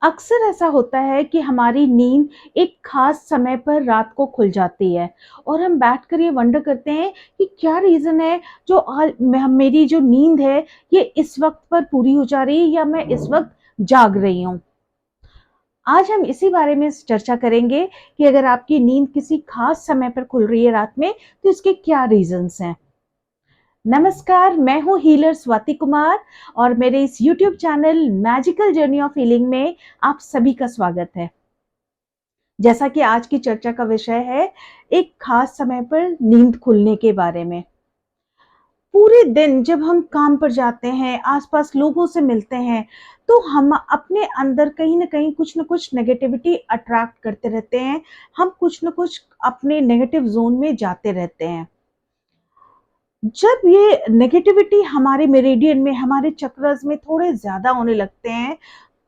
अक्सर ऐसा होता है कि हमारी नींद एक खास समय पर रात को खुल जाती है और हम बैठकर ये वंडर करते हैं कि क्या रीज़न है जो आज मेरी जो नींद है ये इस वक्त पर पूरी हो जा रही है या मैं इस वक्त जाग रही हूँ। आज हम इसी बारे में चर्चा करेंगे कि अगर आपकी नींद किसी खास समय पर खुल रही है रात में तो इसके क्या रीजंस हैं। नमस्कार, मैं हूँ हीलर स्वाति कुमार और मेरे इस YouTube channel magical journey of healing में आप सभी का स्वागत है। जैसा कि आज की चर्चा का विषय है एक खास समय पर नींद खुलने के बारे में। पूरे दिन जब हम काम पर जाते हैं, आसपास लोगों से मिलते हैं, तो हम अपने अंदर कहीं न कहीं कुछ न कुछ नेगेटिविटी अट्रैक्ट करते रहते हैं। हम कुछ न कुछ अपने नेगेटिव ज़ोन में जाते रहते हैं। जब ये नेगेटिविटी हमारे मेरिडियन में, हमारे चक्रास में थोड़े ज़्यादा होने लगते हैं,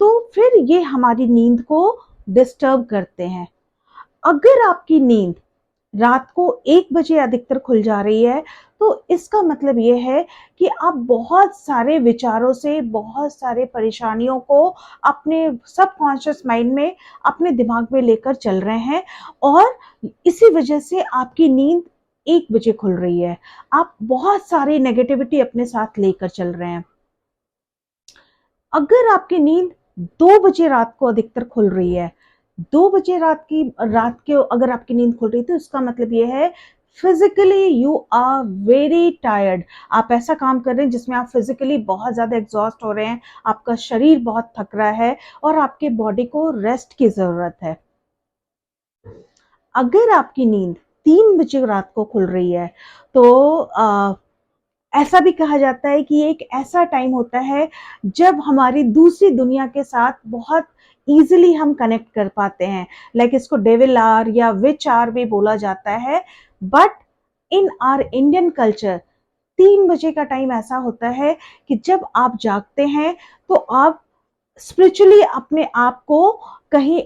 तो फिर ये हमारी नींद को डिस्टर्ब करते हैं। अगर आपकी नींद रात को 1 बजे अधिकतर खुल जा रही है, तो इसका मतलब ये है कि आप बहुत सारे विचारों से, बहुत सारे परेशानियों को अपने सबकॉन्शियस माइंड में, अपने दिमाग में लेकर चल रहे हैं और इसी वजह से आपकी नींद 1 बजे खुल रही है। आप बहुत सारी नेगेटिविटी अपने साथ लेकर चल रहे हैं। अगर आपकी नींद 2 बजे रात को अधिकतर खुल रही है, 2 बजे रात के अगर आपकी नींद खुल रही है तो इसका मतलब ये है physically you are very tired. आप ऐसा काम कर रहे हैं जिसमें आप फिजिकली बहुत ज़्यादा एग्जॉस्ट हो रहे हैं, आपका शरीर बहुत थक रहा है और आपके बॉडी को रेस्ट की ज़रूरत है। अगर आपकी नींद 3 बजे रात को खुल रही है तो ऐसा भी कहा जाता है कि ये एक ऐसा टाइम होता है जब हमारी दूसरी दुनिया के साथ बहुत ईज़िली हम कनेक्ट कर पाते हैं। लाइक इसको डेविल आवर या विच आवर भी बोला जाता है। But in our Indian culture 3 बजे का टाइम ऐसा होता है कि जब आप जागते हैं तो आप स्पिरिचुअली अपने आप को कहीं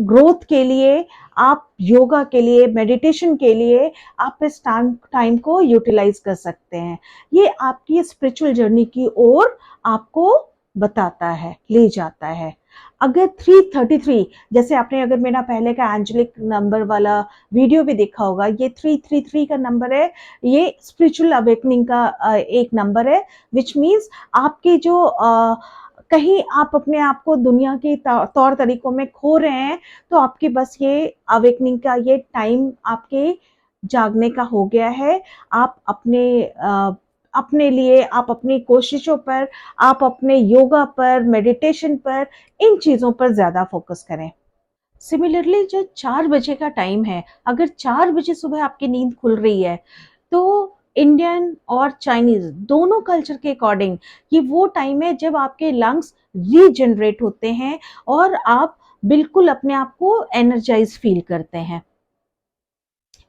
ग्रोथ के लिए, आप योगा के लिए, मेडिटेशन के लिए आप इस टाइम को यूटिलाइज कर सकते हैं। ये आपकी स्पिरिचुअल जर्नी की ओर आपको बताता है, ले जाता है। अगर 333 जैसे आपने अगर मेरा पहले का एंजेलिक नंबर वाला वीडियो भी देखा होगा, ये 333 का नंबर है। ये स्पिरिचुअल अवेकनिंग का एक नंबर है, विच मीन्स आपके जो कहीं आप अपने आप को दुनिया के तौर तरीकों में खो रहे हैं, तो आपके बस ये अवेकनिंग का ये टाइम आपके जागने का हो गया है। आप अपने लिए, आप अपनी कोशिशों पर, आप अपने योगा पर, मेडिटेशन पर, इन चीज़ों पर ज़्यादा फोकस करें। सिमिलरली जो 4 बजे का टाइम है, अगर 4 बजे सुबह आपकी नींद खुल रही है, तो इंडियन और चाइनीज़ दोनों कल्चर के अकॉर्डिंग ये वो टाइम है जब आपके लंग्स रीजनरेट होते हैं और आप बिल्कुल अपने आप को एनर्जाइज़ फ़ील करते हैं।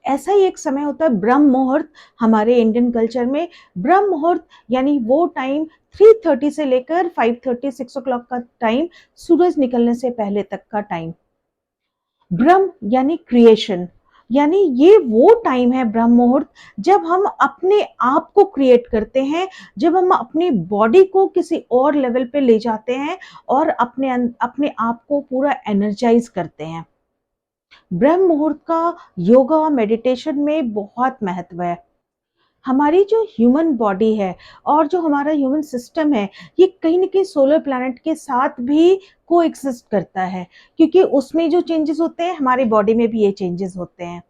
ऐसा ही एक समय होता है ब्रह्म मुहूर्त। हमारे इंडियन कल्चर में ब्रह्म मुहूर्त यानी वो टाइम 3:30 से लेकर 5:30 6 o'clock का टाइम, सूरज निकलने से पहले तक का टाइम। ब्रह्म यानी क्रिएशन, यानी ये वो टाइम है ब्रह्म मुहूर्त जब हम अपने आप को क्रिएट करते हैं, जब हम अपनी बॉडी को किसी और लेवल पे ले जाते हैं और अपने आप को पूरा एनर्जाइज करते हैं। ब्रह्म मुहूर्त का योगा मेडिटेशन में बहुत महत्व है। हमारी जो ह्यूमन बॉडी है और जो हमारा ह्यूमन सिस्टम है, ये कहीं न कहीं सोलर प्लैनेट के साथ भी कोएग्जिस्ट करता है, क्योंकि उसमें जो चेंजेस होते हैं, हमारी बॉडी में भी ये चेंजेस होते हैं।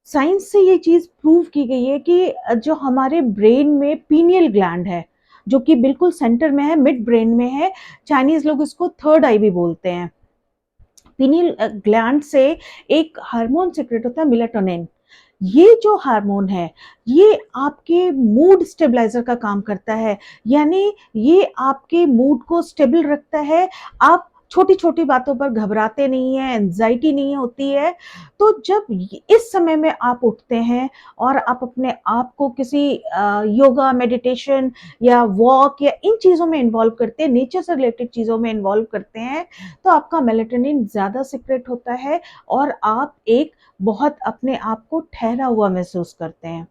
साइंस से ये चीज़ प्रूव की गई है कि जो हमारे ब्रेन में पीनियल ग्लैंड है, जो कि बिल्कुल सेंटर में है, मिड ब्रेन में है, चाइनीज़ लोग इसको थर्ड आई भी बोलते हैं। पीनियल ग्लैंड से एक हार्मोन सीक्रेट होता है मेलाटोनिन। ये जो हार्मोन है, ये आपके मूड स्टेबलाइजर का काम करता है, यानी ये आपके मूड को स्टेबल रखता है। आप छोटी-छोटी बातों पर घबराते नहीं हैं, एंग्ज़ायटी नहीं होती है। तो जब इस समय में आप उठते हैं और आप अपने आप को किसी योगा, मेडिटेशन या वॉक या इन चीज़ों में इन्वॉल्व करते हैं, नेचर से रिलेटेड चीज़ों में इन्वॉल्व करते हैं, तो आपका मेलाटोनिन ज़्यादा सीक्रेट होता है और आप एक बहुत अपने आप को ठहरा हुआ महसूस करते हैं।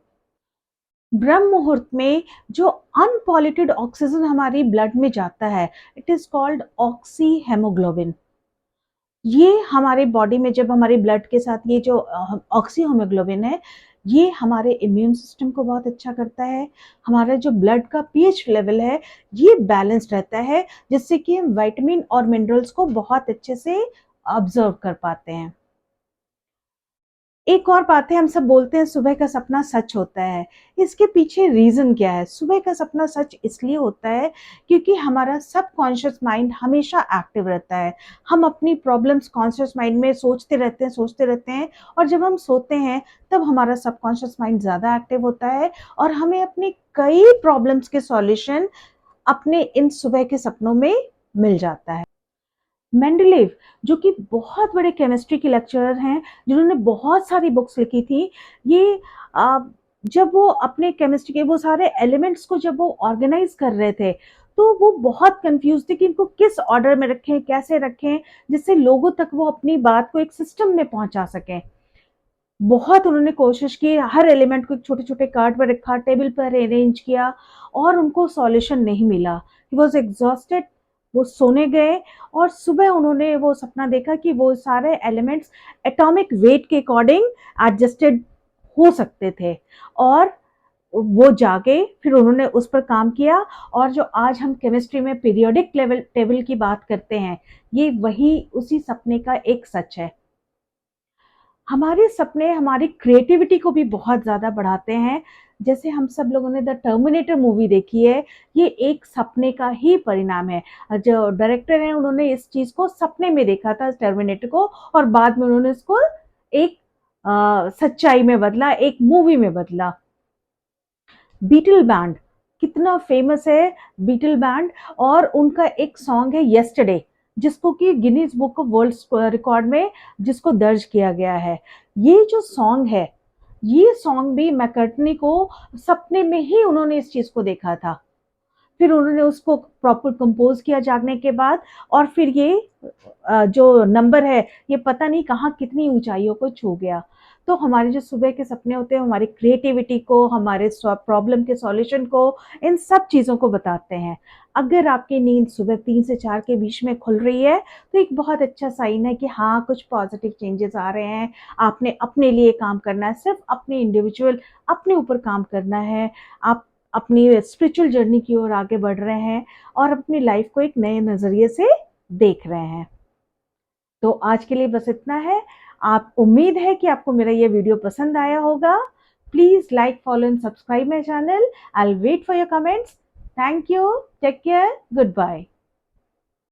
ब्रह्म मुहूर्त में जो अनपॉल्यूटेड ऑक्सीजन हमारी ब्लड में जाता है, it is called oxy haemoglobin. ये हमारे बॉडी में जब हमारे ब्लड के साथ ये जो ऑक्सी हेमोग्लोबिन है, ये हमारे इम्यून सिस्टम को बहुत अच्छा करता है। हमारा जो ब्लड का पीएच लेवल है, ये बैलेंस रहता है, जिससे कि हम विटामिन और मिनरल्स को बहुत अच्छे से ऑब्जर्व कर पाते हैं। एक और बात है, हम सब बोलते हैं सुबह का सपना सच होता है। इसके पीछे रीज़न क्या है? सुबह का सपना सच इसलिए होता है क्योंकि हमारा सबकॉन्शियस माइंड हमेशा एक्टिव रहता है। हम अपनी प्रॉब्लम्स कॉन्शियस माइंड में सोचते रहते हैं और जब हम सोते हैं तब हमारा सबकॉन्शियस माइंड ज़्यादा एक्टिव होता है और हमें अपनी कई प्रॉब्लम्स के सॉल्यूशन अपने इन सुबह के सपनों में मिल जाता है। मेंडलीव, जो कि बहुत बड़े केमिस्ट्री के लेक्चरर हैं, जिन्होंने बहुत सारी बुक्स लिखी थी। ये अ, जब वो अपने केमिस्ट्री के वो सारे एलिमेंट्स को जब वो ऑर्गेनाइज कर रहे थे, तो वो बहुत कंफ्यूज थे कि इनको किस ऑर्डर में रखें, कैसे रखें, जिससे लोगों तक वो अपनी बात को एक सिस्टम में पहुंचा सकें। बहुत उन्होंने कोशिश की, हर एलिमेंट को एक छोटे-छोटे कार्ड पर रखा, टेबल पर अरेंज किया और उनको सॉल्यूशन नहीं मिला। ही वाज़ एग्ज़ॉस्टेड, वो सोने गए और सुबह उन्होंने वो सपना देखा कि वो सारे एलिमेंट्स एटॉमिक वेट के अकॉर्डिंग एडजस्टेड हो सकते थे और वो जागे, फिर उन्होंने उस पर काम किया और जो आज हम केमिस्ट्री में पीरियोडिक लेवल टेबल की बात करते हैं, ये वही उसी सपने का एक सच है। हमारे सपने हमारी क्रिएटिविटी को भी बहुत ज़्यादा बढ़ाते हैं। जैसे हम सब लोगों ने द टर्मिनेटर मूवी देखी है, ये एक सपने का ही परिणाम है। जो डायरेक्टर हैं उन्होंने इस चीज़ को सपने में देखा था टर्मिनेटर को और बाद में उन्होंने इसको एक सच्चाई में बदला, एक मूवी में बदला। बीटल बैंड कितना फेमस है, बीटल बैंड, और उनका एक सॉन्ग है यस्टरडे, जिसको कि Guinness book of world record में जिसको दर्ज किया गया है। ये जो सॉन्ग है, ये सॉन्ग भी मैकर्टनी को सपने में ही उन्होंने इस चीज को देखा था, फिर उन्होंने उसको प्रॉपर कंपोज किया जागने के बाद और फिर ये जो नंबर है ये पता नहीं कहाँ कितनी ऊंचाइयों को छू गया। तो हमारे जो सुबह के सपने होते हैं हमारी क्रिएटिविटी को, हमारे प्रॉब्लम के सॉल्यूशन को, इन सब चीज़ों को बताते हैं। अगर आपकी नींद सुबह 3 से 4 के बीच में खुल रही है तो एक बहुत अच्छा साइन है कि हाँ, कुछ पॉजिटिव चेंजेस आ रहे हैं। आपने अपने लिए काम करना है, सिर्फ अपने इंडिविजुअल अपने ऊपर काम करना है। आप अपनी स्पिरिचुअल जर्नी की ओर आगे बढ़ रहे हैं और अपनी लाइफ को एक नए नज़रिए से देख रहे हैं। तो आज के लिए बस इतना है। आप उम्मीद है कि आपको मेरा ये वीडियो पसंद आया होगा। Please like, follow and subscribe my channel. I will wait for your comments. Thank you, take care, good bye.